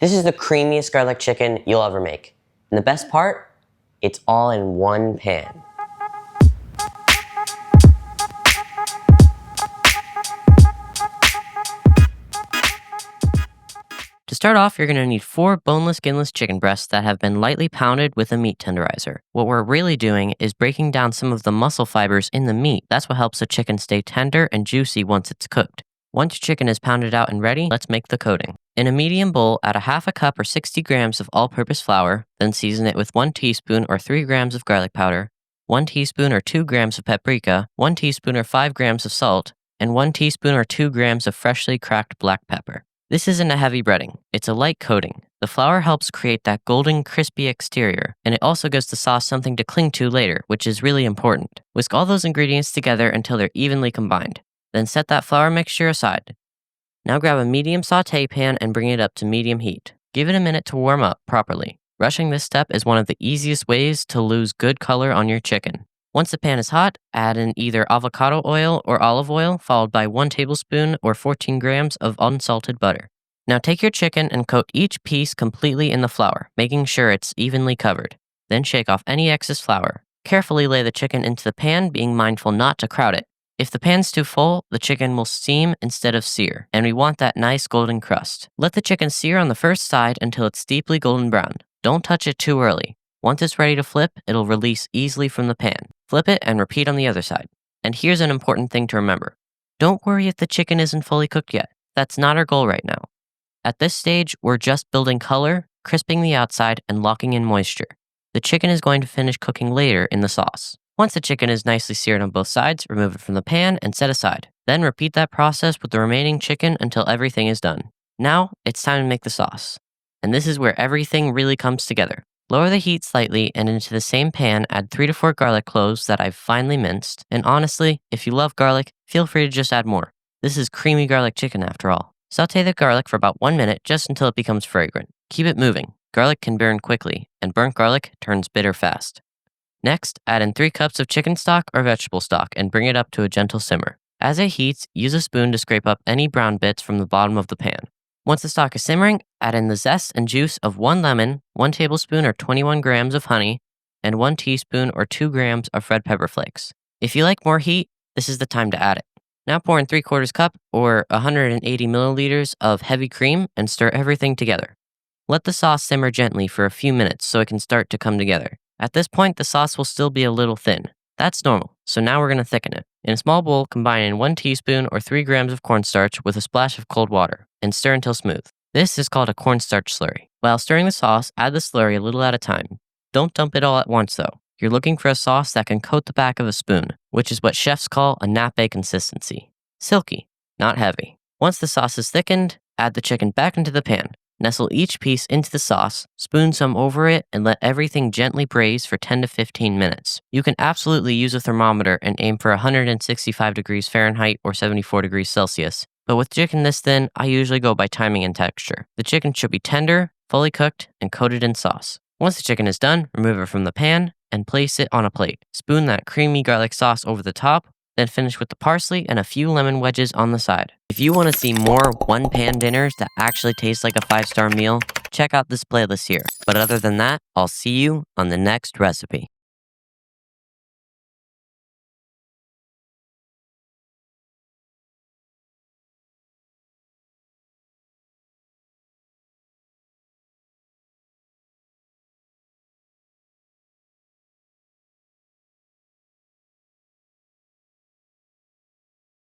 This is the creamiest garlic chicken you'll ever make. And the best part, it's all in one pan. To start off, you're going to need 4 boneless, skinless chicken breasts that have been lightly pounded with a meat tenderizer. What we're really doing is breaking down some of the muscle fibers in the meat. That's what helps a chicken stay tender and juicy once it's cooked. Once your chicken is pounded out and ready, let's make the coating. In a medium bowl, add a half a cup or 60 grams of all-purpose flour, then season it with 1 teaspoon or 3 grams of garlic powder, 1 teaspoon or 2 grams of paprika, 1 teaspoon or 5 grams of salt, and 1 teaspoon or 2 grams of freshly cracked black pepper. This isn't a heavy breading, it's a light coating. The flour helps create that golden, crispy exterior, and it also gives the sauce something to cling to later, which is really important. Whisk all those ingredients together until they're evenly combined. Then set that flour mixture aside. Now grab a medium sauté pan and bring it up to medium heat. Give it a minute to warm up properly. Rushing this step is one of the easiest ways to lose good color on your chicken. Once the pan is hot, add in either avocado oil or olive oil, followed by 1 tablespoon or 14 grams of unsalted butter. Now take your chicken and coat each piece completely in the flour, making sure it's evenly covered. Then shake off any excess flour. Carefully lay the chicken into the pan, being mindful not to crowd it. If the pan's too full, the chicken will steam instead of sear, and we want that nice golden crust. Let the chicken sear on the first side until it's deeply golden brown. Don't touch it too early. Once it's ready to flip, it'll release easily from the pan. Flip it and repeat on the other side. And here's an important thing to remember. Don't worry if the chicken isn't fully cooked yet. That's not our goal right now. At this stage, we're just building color, crisping the outside, and locking in moisture. The chicken is going to finish cooking later in the sauce. Once the chicken is nicely seared on both sides, remove it from the pan and set aside. Then repeat that process with the remaining chicken until everything is done. Now, it's time to make the sauce. And this is where everything really comes together. Lower the heat slightly and into the same pan add 3 to 4 garlic cloves that I've finely minced. And honestly, if you love garlic, feel free to just add more. This is creamy garlic chicken after all. Sauté the garlic for about 1 minute just until it becomes fragrant. Keep it moving. Garlic can burn quickly, and burnt garlic turns bitter fast. Next, add in 3 cups of chicken stock or vegetable stock and bring it up to a gentle simmer. As it heats, use a spoon to scrape up any brown bits from the bottom of the pan. Once the stock is simmering, add in the zest and juice of 1 lemon, 1 tablespoon or 21 grams of honey, and 1 teaspoon or 2 grams of red pepper flakes. If you like more heat, this is the time to add it. Now pour in 3/4 cup or 180 milliliters of heavy cream and stir everything together. Let the sauce simmer gently for a few minutes so it can start to come together. At this point, the sauce will still be a little thin. That's normal, so now we're going to thicken it. In a small bowl, combine in 1 teaspoon or 3 grams of cornstarch with a splash of cold water and stir until smooth. This is called a cornstarch slurry. While stirring the sauce, add the slurry a little at a time. Don't dump it all at once though. You're looking for a sauce that can coat the back of a spoon, which is what chefs call a nappe consistency. Silky, not heavy. Once the sauce is thickened, add the chicken back into the pan. Nestle each piece into the sauce, spoon some over it, and let everything gently braise for 10 to 15 minutes. You can absolutely use a thermometer and aim for 165 degrees Fahrenheit or 74 degrees Celsius. But with chicken this thin, I usually go by timing and texture. The chicken should be tender, fully cooked, and coated in sauce. Once the chicken is done, remove it from the pan and place it on a plate. Spoon that creamy garlic sauce over the top, then finish with the parsley and a few lemon wedges on the side. If you want to see more one-pan dinners that actually taste like a 5-star meal, check out this playlist here. But other than that, I'll see you on the next recipe.